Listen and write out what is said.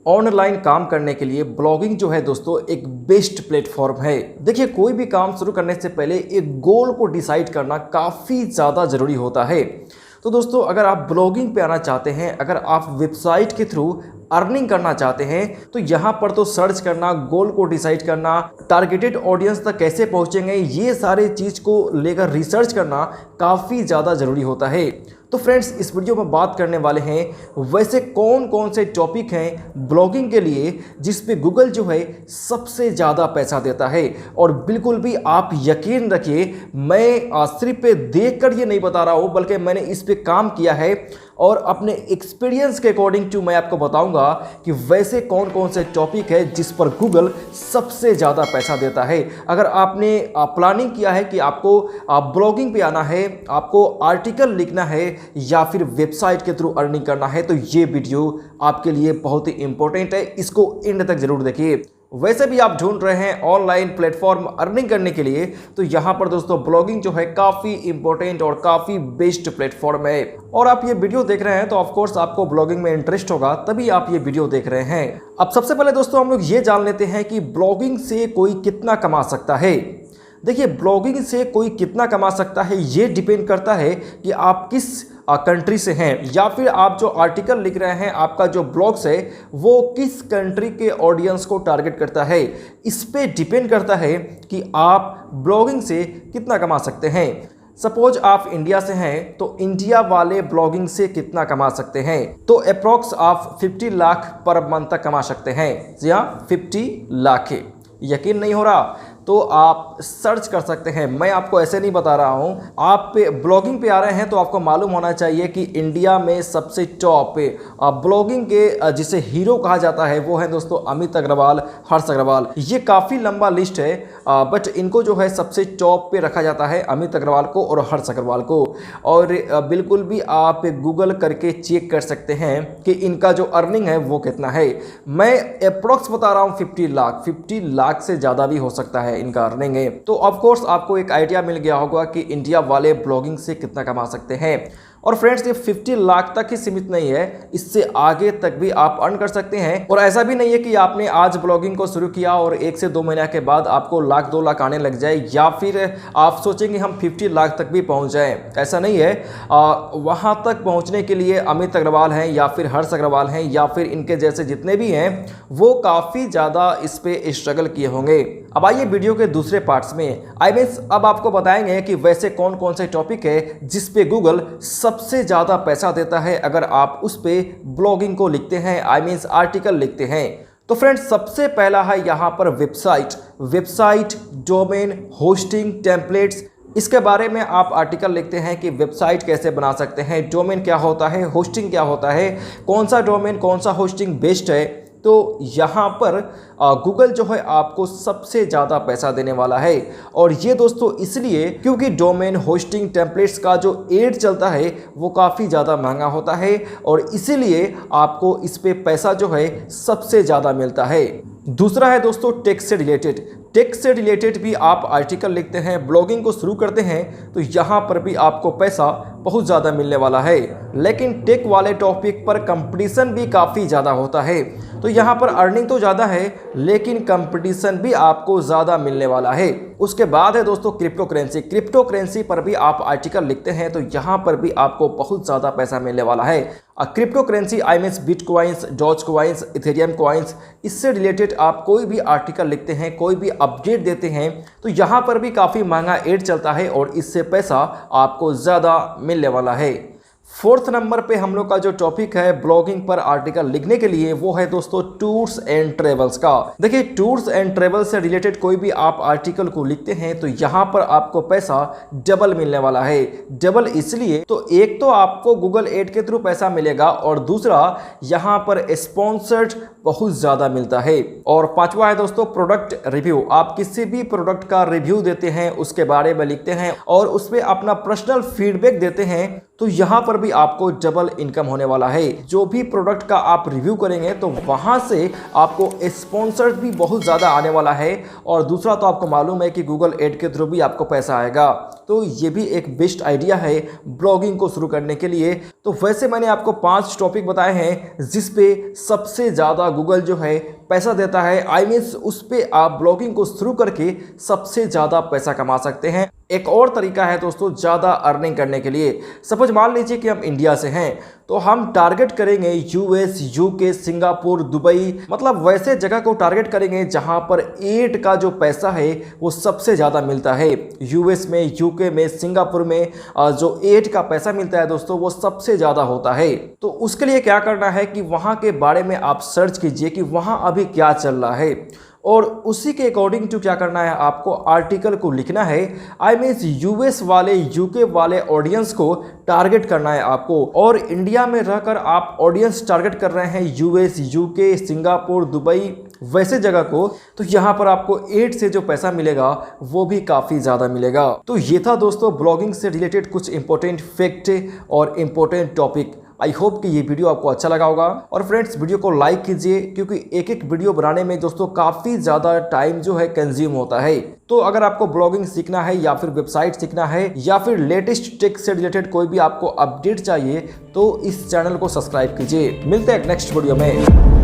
Online काम करने के लिए ब्लॉगिंग जो है दोस्तों एक बेस्ट प्लेटफॉर्म है। देखिए, कोई भी काम शुरू करने से पहले एक गोल को डिसाइड करना काफ़ी ज़्यादा ज़रूरी होता है। तो दोस्तों, अगर आप ब्लॉगिंग पे आना चाहते हैं, अगर आप वेबसाइट के थ्रू अर्निंग करना चाहते हैं, तो यहाँ पर तो सर्च करना, गोल को डिसाइड करना, टारगेटेड ऑडियंस तक कैसे पहुँचेंगे, ये सारे चीज़ को लेकर रिसर्च करना काफ़ी ज़्यादा ज़रूरी होता है। तो फ्रेंड्स, इस वीडियो में बात करने वाले हैं वैसे कौन कौन से टॉपिक हैं ब्लॉगिंग के लिए जिस पे गूगल जो है सबसे ज़्यादा पैसा देता है। और बिल्कुल भी आप यकीन रखिए, मैं सिर्फ पे देख कर ये नहीं बता रहा हूँ, बल्कि मैंने इस पे काम किया है और अपने एक्सपीरियंस के अकॉर्डिंग टू मैं आपको बताऊंगा कि वैसे कौन कौन से टॉपिक है जिस पर गूगल सबसे ज़्यादा पैसा देता है। अगर आपने प्लानिंग किया है कि आपको ब्लॉगिंग पे आना है, आपको आर्टिकल लिखना है या फिर वेबसाइट के थ्रू अर्निंग करना है, तो ये वीडियो आपके लिए बहुत ही इंपॉर्टेंट है, इसको एंड तक जरूर देखिए। वैसे भी आप ढूंढ रहे हैं ऑनलाइन प्लेटफॉर्म अर्निंग करने के लिए, तो यहाँ पर दोस्तों ब्लॉगिंग जो है काफ़ी इंपॉर्टेंट और काफ़ी बेस्ट प्लेटफॉर्म है। और आप ये वीडियो देख रहे हैं तो ऑफ कोर्स आपको ब्लॉगिंग में इंटरेस्ट होगा, तभी आप ये वीडियो देख रहे हैं। अब सबसे पहले दोस्तों हम लोग ये जान लेते हैं कि ब्लॉगिंग से कोई कितना कमा सकता है। देखिए, ब्लॉगिंग से कोई कितना कमा सकता है ये डिपेंड करता है कि आप किस कंट्री से हैं, या फिर आप जो आर्टिकल लिख रहे हैं, आपका जो ब्लॉग्स है वो किस कंट्री के ऑडियंस को टारगेट करता है। इस पे डिपेंड करता है कि आप ब्लॉगिंग से कितना कमा सकते हैं। सपोज आप इंडिया से हैं, तो इंडिया वाले ब्लॉगिंग से कितना कमा सकते हैं, तो अप्रॉक्स आप 50 लाख पर मंथ तक कमा सकते हैं। जी हाँ, 50 लाख है। यकीन नहीं हो रहा तो आप सर्च कर सकते हैं, मैं आपको ऐसे नहीं बता रहा हूं। आप पे ब्लॉगिंग पे आ रहे हैं तो आपको मालूम होना चाहिए कि इंडिया में सबसे टॉप पे ब्लॉगिंग के जिसे हीरो कहा जाता है वो है दोस्तों अमित अग्रवाल, हर्ष अग्रवाल। ये काफ़ी लंबा लिस्ट है, बट इनको जो है सबसे टॉप पे रखा जाता है, अमित अग्रवाल को और हर्ष अग्रवाल को। और बिल्कुल भी आप गूगल करके चेक कर सकते हैं कि इनका जो अर्निंग है वो कितना है। मैं अप्रॉक्स बता रहा हूँ 50 लाख से ज़्यादा भी हो सकता है इनका अर्निंग है। तो ऑफ कोर्स आपको एक आइडिया मिल गया होगा कि इंडिया वाले ब्लॉगिंग से कितना कमा सकते हैं। और फ्रेंड्स, ये 50 लाख तक ही सीमित नहीं है, इससे आगे तक भी आप अर्न कर सकते हैं। और ऐसा भी नहीं है कि आपने आज ब्लॉगिंग को शुरू किया और 1 से 2 महीने के बाद आपको लाख 2 लाख आने लग जाए, या फिर आप सोचेंगे हम 50 लाख तक भी पहुंच जाएं। ऐसा नहीं है। वहां तक पहुंचने के लिए अमित अग्रवाल हैं या फिर हर्ष अग्रवाल हैं या फिर इनके जैसे जितने भी हैं, वो काफ़ी ज़्यादा इस पर स्ट्रगल किए होंगे। अब आइए वीडियो के दूसरे पार्ट्स में। अब आपको बताएंगे कि वैसे कौन कौन से टॉपिक है जिस पे गूगल सबसे ज़्यादा पैसा देता है अगर आप उस पे ब्लॉगिंग को लिखते हैं, आर्टिकल लिखते हैं। तो फ्रेंड्स, सबसे पहला है यहाँ पर वेबसाइट, डोमेन, होस्टिंग, टेम्पलेट्स। इसके बारे में आप आर्टिकल लिखते हैं कि वेबसाइट कैसे बना सकते हैं, डोमेन क्या होता है, होस्टिंग क्या होता है, कौन सा डोमेन कौन सा होस्टिंग बेस्ट है। तो यहाँ पर गूगल जो है आपको सबसे ज़्यादा पैसा देने वाला है। और ये दोस्तों इसलिए क्योंकि डोमेन, होस्टिंग, टेम्पलेट्स का जो एड चलता है वो काफ़ी ज़्यादा महंगा होता है और इसीलिए आपको इस पे पैसा जो है सबसे ज़्यादा मिलता है। दूसरा है दोस्तों टेक से रिलेटेड भी आप आर्टिकल लिखते हैं, ब्लॉगिंग को शुरू करते हैं, तो यहाँ पर भी आपको पैसा बहुत ज़्यादा मिलने वाला है। लेकिन टेक वाले टॉपिक पर कंपटीशन भी काफ़ी ज़्यादा होता है, तो यहाँ पर अर्निंग तो ज़्यादा है लेकिन कंपटीशन भी आपको ज़्यादा मिलने वाला है। उसके बाद है दोस्तों क्रिप्टो करेंसी पर भी आप आर्टिकल लिखते हैं, तो यहाँ पर भी आपको बहुत ज़्यादा पैसा मिलने वाला है। Crypto currency bitcoins, Doge coins, Ethereum coins, इससे रिलेटेड आप कोई भी आर्टिकल लिखते हैं, कोई भी अपडेट देते हैं, तो यहाँ पर भी काफ़ी महंगा एड चलता है और इससे पैसा आपको ज़्यादा मिलने वाला है। 4th नंबर पे हम लोग का जो टॉपिक है ब्लॉगिंग पर आर्टिकल लिखने के लिए, वो है दोस्तों टूर्स एंड ट्रेवल्स का। देखिए, टूर्स एंड ट्रेवल्स से रिलेटेड कोई भी आप आर्टिकल को लिखते हैं तो यहाँ पर आपको पैसा डबल मिलने वाला है। डबल इसलिए, तो एक तो आपको गूगल एड के थ्रू पैसा मिलेगा और दूसरा यहाँ पर स्पॉन्सर्ड बहुत ज़्यादा मिलता है। और 5वां है दोस्तों प्रोडक्ट रिव्यू। आप किसी भी प्रोडक्ट का रिव्यू देते हैं, उसके बारे में लिखते हैं और उस पर अपना पर्सनल फीडबैक देते हैं, तो यहाँ पर भी आपको डबल इनकम होने वाला है। जो भी प्रोडक्ट का आप रिव्यू करेंगे तो वहाँ से आपको स्पॉन्सर्ड भी बहुत ज़्यादा आने वाला है। और दूसरा तो आपको मालूम है कि गूगल एड के थ्रू भी आपको पैसा आएगा। तो ये भी एक बेस्ट आइडिया है ब्लॉगिंग को शुरू करने के लिए। तो वैसे मैंने आपको 5 टॉपिक बताए हैं जिस पे सबसे ज़्यादा गूगल जो है पैसा देता है। आई मीन्स उस पे आप ब्लॉगिंग को शुरू करके सबसे ज़्यादा पैसा कमा सकते हैं। एक और तरीका है दोस्तों ज़्यादा अर्निंग करने के लिए। सपोज मान लीजिए कि हम इंडिया से हैं तो हम टारगेट करेंगे यूएस, यूके, सिंगापुर, दुबई, मतलब वैसे जगह को टारगेट करेंगे जहां पर एड का जो पैसा है वो सबसे ज़्यादा मिलता है। यूएस में, यूके में, सिंगापुर में जो एड का पैसा मिलता है दोस्तों वो सबसे ज़्यादा होता है। तो उसके लिए क्या करना है कि वहाँ के बारे में आप सर्च कीजिए कि वहाँ अभी क्या चल रहा है और उसी के अकॉर्डिंग टू क्या करना है, आपको आर्टिकल को लिखना है। आई मीन्स यूएस वाले, यूके वाले ऑडियंस को टारगेट करना है आपको। और इंडिया में रहकर आप ऑडियंस टारगेट कर रहे हैं यूएस, यूके, सिंगापुर, दुबई, वैसे जगह को, तो यहाँ पर आपको एड से जो पैसा मिलेगा वो भी काफ़ी ज़्यादा मिलेगा। तो ये था दोस्तों ब्लॉगिंग से रिलेटेड कुछ इंपॉर्टेंट फैक्ट और इंपॉर्टेंट टॉपिक। आई होप कि ये वीडियो आपको अच्छा लगा होगा। और फ्रेंड्स वीडियो को लाइक कीजिए क्योंकि एक एक वीडियो बनाने में दोस्तों काफ़ी ज़्यादा टाइम जो है कंज्यूम होता है। तो अगर आपको ब्लॉगिंग सीखना है या फिर वेबसाइट सीखना है या फिर लेटेस्ट टेक से रिलेटेड कोई भी आपको अपडेट चाहिए तो इस चैनल को सब्सक्राइब कीजिए। मिलते हैं नेक्स्ट वीडियो में।